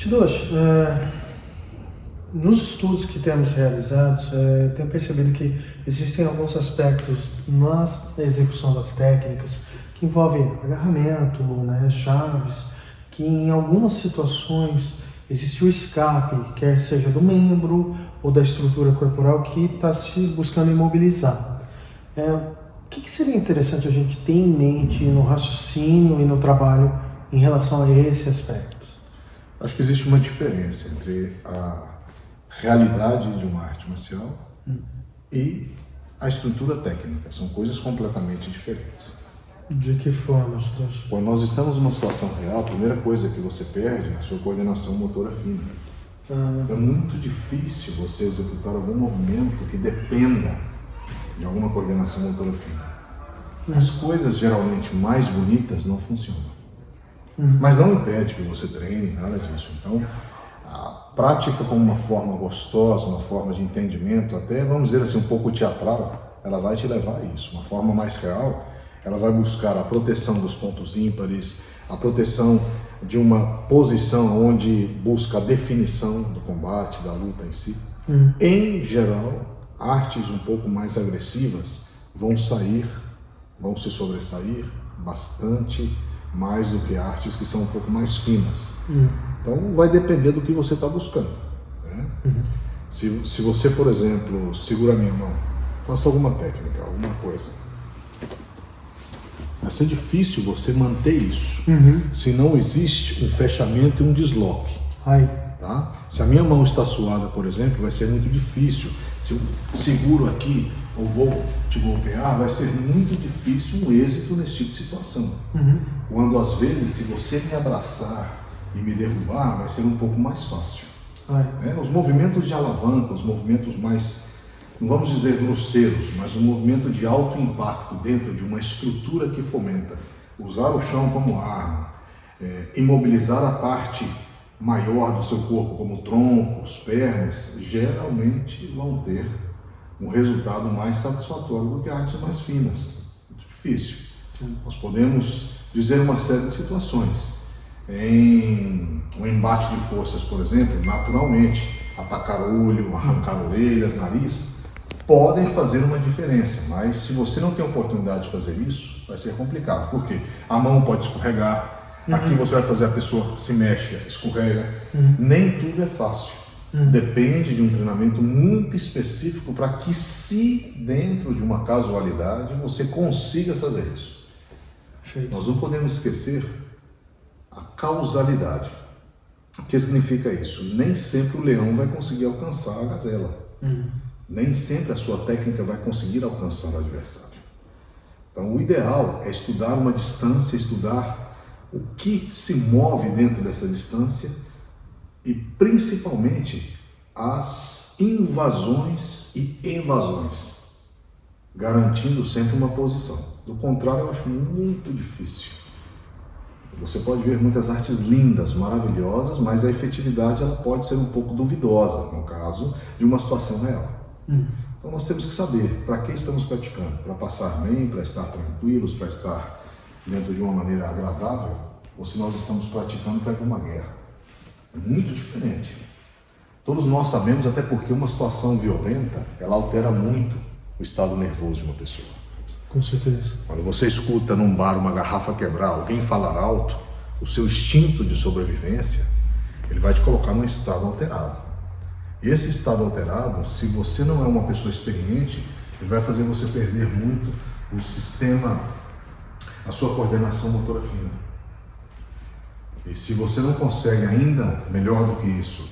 Shidoshi, nos estudos que temos realizados, tenho percebido que existem alguns aspectos na execução das técnicas que envolvem agarramento, né, chaves, que em algumas situações existe o escape, quer seja do membro ou da estrutura corporal que está se buscando imobilizar. O que seria interessante a gente ter em mente no raciocínio e no trabalho em relação a esse aspecto? Acho que existe uma diferença entre a realidade de uma arte marcial e a estrutura técnica. São coisas completamente diferentes. De que forma, Shidoshi? Quando nós estamos numa situação real, a primeira coisa que você perde é a sua coordenação motora fina. É muito difícil você executar algum movimento que dependa de alguma coordenação motora fina. As coisas geralmente mais bonitas não funcionam. Mas não impede que você treine, nada disso. Então, a prática como uma forma gostosa, uma forma de entendimento, até, vamos dizer assim, um pouco teatral, ela vai te levar a isso. Uma forma mais real, ela vai buscar a proteção dos pontos ímpares, a proteção de uma posição onde busca a definição do combate, da luta em si. Em geral, artes um pouco mais agressivas vão se sobressair bastante mais do que artes que são um pouco mais finas. Então vai depender do que você está buscando, né? Se você, por exemplo, segura a minha mão, faça alguma técnica, alguma coisa, vai ser difícil você manter isso, se não existe um fechamento e um desloque. Tá? Se a minha mão está suada, por exemplo, vai ser muito difícil. Se eu seguro aqui ou vou te golpear, vai ser muito difícil um êxito nesse tipo de situação. Quando às vezes, se você me abraçar e me derrubar, vai ser um pouco mais fácil. Os movimentos de alavanca, os movimentos mais, não vamos dizer grosseiros, mas um movimento de alto impacto dentro de uma estrutura que fomenta usar o chão como arma, imobilizar a parte maior do seu corpo, como troncos, pernas, geralmente vão ter um resultado mais satisfatório do que artes mais finas. Muito difícil. Nós podemos dizer uma série de situações. Em um embate de forças, por exemplo, naturalmente, atacar olho, arrancar orelhas, nariz, podem fazer uma diferença, mas se você não tem a oportunidade de fazer isso, vai ser complicado. Por quê? A mão pode escorregar, aqui você vai fazer a pessoa se mexe, escorrega. Nem tudo é fácil. Depende de um treinamento muito específico para que, se dentro de uma casualidade, você consiga fazer isso. Nós não podemos esquecer a causalidade. O que significa isso? Nem sempre o leão vai conseguir alcançar a gazela. Nem sempre a sua técnica vai conseguir alcançar o adversário. Então, o ideal é estudar uma distância, estudar o que se move dentro dessa distância e, principalmente, as invasões e evasões, garantindo sempre uma posição. Do contrário, eu acho muito difícil. Você pode ver muitas artes lindas, maravilhosas, mas a efetividade ela pode ser um pouco duvidosa, no caso de uma situação real. Então nós temos que saber para que estamos praticando, para passar bem, para estar tranquilos, para estar dentro de uma maneira agradável, ou se nós estamos praticando para ir para uma guerra. É muito diferente. Todos nós sabemos, até porque uma situação violenta, ela altera muito o estado nervoso de uma pessoa. Com certeza. Quando você escuta num bar uma garrafa quebrar, alguém falar alto, o seu instinto de sobrevivência, ele vai te colocar num estado alterado. E esse estado alterado, se você não é uma pessoa experiente, ele vai fazer você perder muito o sistema, a sua coordenação motora fina. E se você não consegue ainda, melhor do que isso,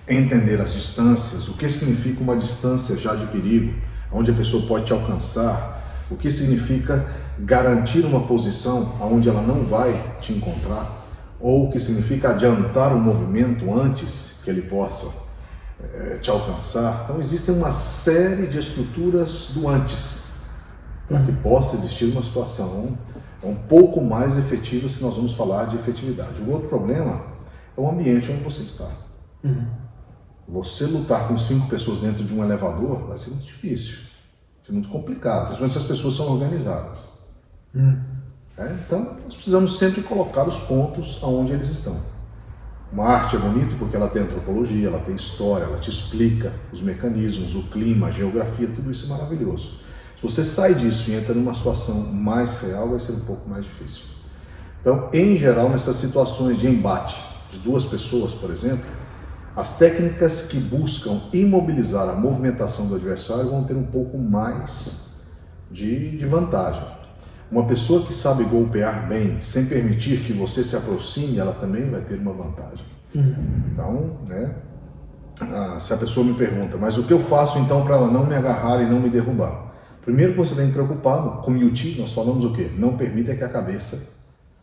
entender as distâncias, o que significa uma distância já de perigo, onde a pessoa pode te alcançar, o que significa garantir uma posição onde ela não vai te encontrar, ou o que significa adiantar o movimento antes que ele possa te alcançar. Então existem uma série de estruturas do antes, para que possa existir uma situação um pouco mais efetiva, se nós vamos falar de efetividade. O outro problema é o ambiente onde você está. Você lutar com 5 pessoas dentro de um elevador vai ser muito difícil, vai ser muito complicado, principalmente se as pessoas são organizadas. Então nós precisamos sempre colocar os pontos aonde eles estão. Uma arte é bonita porque ela tem antropologia, ela tem história, ela te explica os mecanismos, o clima, a geografia, tudo isso é maravilhoso. Se você sai disso e entra numa situação mais real, vai ser um pouco mais difícil. Então, em geral, nessas situações de embate de duas pessoas, por exemplo, as técnicas que buscam imobilizar a movimentação do adversário vão ter um pouco mais de vantagem. Uma pessoa que sabe golpear bem, sem permitir que você se aproxime, ela também vai ter uma vantagem. Então, né, se a pessoa me pergunta, mas o que eu faço então para ela não me agarrar e não me derrubar? Primeiro que você tem que preocupar, no Kumyuti nós falamos o quê? Não permita que a cabeça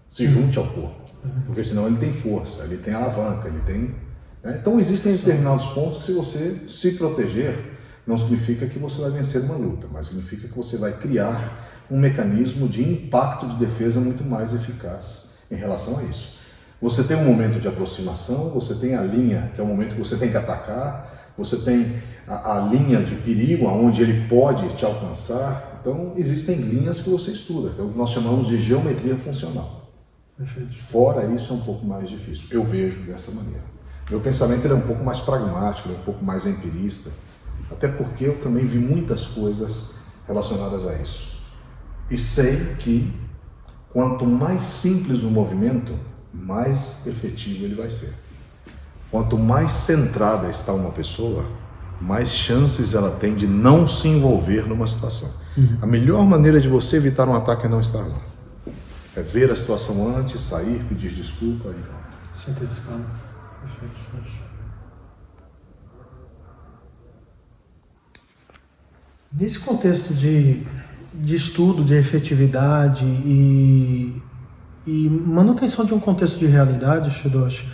se junte ao corpo, porque senão ele tem força, ele tem alavanca, ele tem... Né? Então existem determinados pontos que se você se proteger, não significa que você vai vencer uma luta, mas significa que você vai criar um mecanismo de impacto de defesa muito mais eficaz em relação a isso. Você tem um momento de aproximação, você tem a linha, que é o momento que você tem que atacar, você tem a linha de perigo, onde ele pode te alcançar. Então, existem linhas que você estuda, que é o que nós chamamos de geometria funcional. Perfeito. Fora isso, é um pouco mais difícil. Eu vejo dessa maneira. Meu pensamento ele é um pouco mais pragmático, ele é um pouco mais empirista, até porque eu também vi muitas coisas relacionadas a isso. E sei que quanto mais simples o movimento, mais efetivo ele vai ser. Quanto mais centrada está uma pessoa, mais chances ela tem de não se envolver numa situação. A melhor maneira de você evitar um ataque é não estar lá. É ver a situação antes, sair, pedir desculpa e... Se antecipando. Perfeito. Nesse contexto de estudo, de efetividade e manutenção de um contexto de realidade, Shidoshi,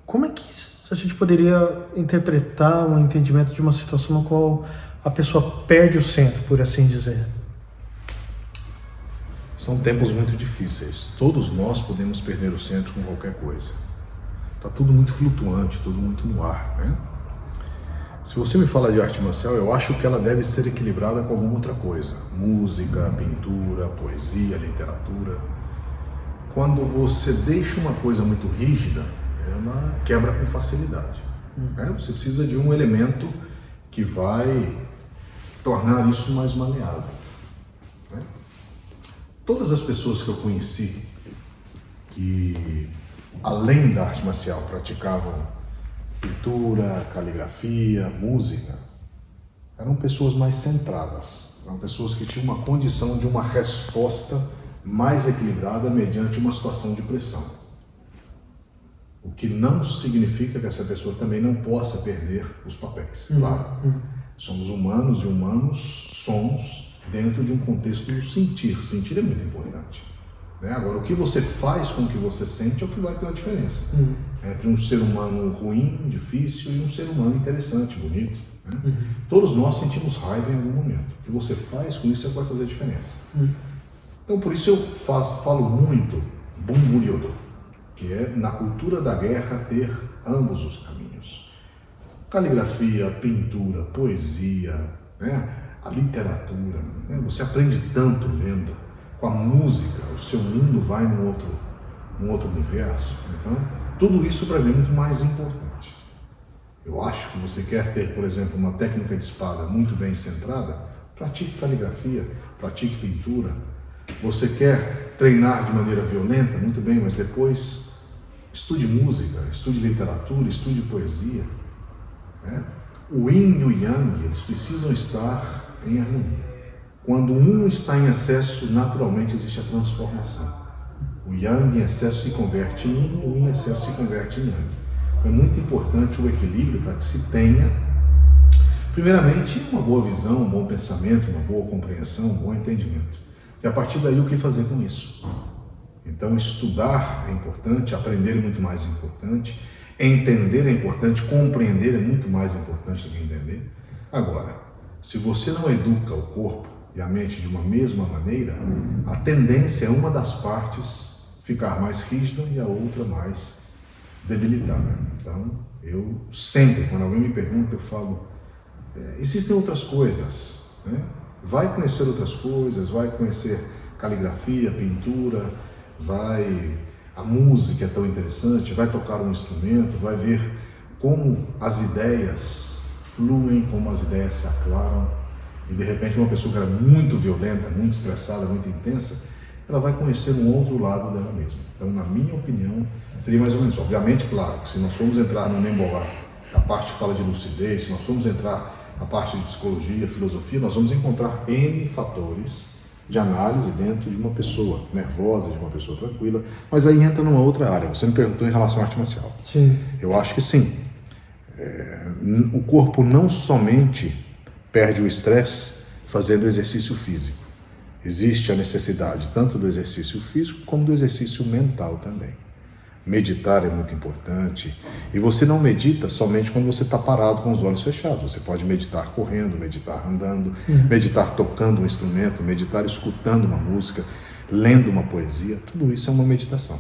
como é que a gente poderia interpretar um entendimento de uma situação na qual a pessoa perde o centro, por assim dizer? São tempos muito difíceis. Todos nós podemos perder o centro com qualquer coisa. Está tudo muito flutuante, tudo muito no ar, né? Se você me fala de arte marcial, eu acho que ela deve ser equilibrada com alguma outra coisa. Música, pintura, poesia, literatura. Quando você deixa uma coisa muito rígida, ela quebra com facilidade. Né? Você precisa de um elemento que vai tornar isso mais maleável. Né? Todas as pessoas que eu conheci que, além da arte marcial, praticavam pintura, caligrafia, música, eram pessoas mais centradas, eram pessoas que tinham uma condição de uma resposta mais equilibrada mediante uma situação de pressão. O que não significa que essa pessoa também não possa perder os papéis, claro. Somos humanos e humanos somos dentro de um contexto do sentir. Sentir é muito importante. Né? Agora, o que você faz com o que você sente é o que vai ter uma diferença entre um ser humano ruim, difícil e um ser humano interessante, bonito. Né? Todos nós sentimos raiva em algum momento. O que você faz com isso é o que vai fazer a diferença. Então, por isso eu falo muito Bunbun-Ryodo, que é na cultura da guerra ter ambos os caminhos. Caligrafia, pintura, poesia, né? A literatura. Né? Você aprende tanto lendo. Com a música, o seu mundo vai num outro universo. Então, tudo isso para mim é muito mais importante. Eu acho que você quer ter, por exemplo, uma técnica de espada muito bem centrada, pratique caligrafia, pratique pintura. Você quer treinar de maneira violenta, muito bem, mas depois estude música, estude literatura, estude poesia. Né? O Yin e o Yang, eles precisam estar em harmonia. Quando um está em excesso, naturalmente existe a transformação. O Yang em excesso se converte em Yin, o Yin em excesso se converte em Yang. É muito importante o equilíbrio para que se tenha, primeiramente, uma boa visão, um bom pensamento, uma boa compreensão, um bom entendimento. E a partir daí, o que fazer com isso? Então, estudar é importante, aprender é muito mais importante, entender é importante, compreender é muito mais importante do que entender. Agora, se você não educa o corpo e a mente de uma mesma maneira, a tendência é uma das partes ficar mais rígida e a outra mais debilitada. Então, eu sempre, quando alguém me pergunta, eu falo, existem outras coisas, né? Vai conhecer outras coisas, vai conhecer caligrafia, pintura, vai a música é tão interessante, vai tocar um instrumento, vai ver como as ideias fluem, como as ideias se aclaram, e de repente uma pessoa que era muito violenta, muito estressada, muito intensa, ela vai conhecer um outro lado dela mesma. Então, na minha opinião, seria mais ou menos, obviamente, claro, que se nós formos entrar no Nemboá, a parte que fala de lucidez, se nós formos entrar na parte de psicologia, filosofia, nós vamos encontrar N fatores de análise dentro de uma pessoa nervosa, de uma pessoa tranquila, mas aí entra numa outra área. Você me perguntou em relação à arte marcial. Sim. Eu acho que sim. O corpo não somente perde o estresse fazendo exercício físico. Existe a necessidade tanto do exercício físico como do exercício mental também. Meditar é muito importante. E você não medita somente quando você está parado com os olhos fechados. Você pode meditar correndo, meditar andando, meditar tocando um instrumento, meditar escutando uma música, lendo uma poesia. Tudo isso é uma meditação.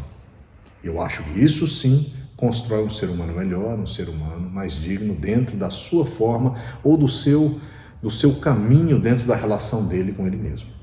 Eu acho que isso sim constrói um ser humano melhor, um ser humano mais digno dentro da sua forma ou do seu caminho dentro da relação dele com ele mesmo.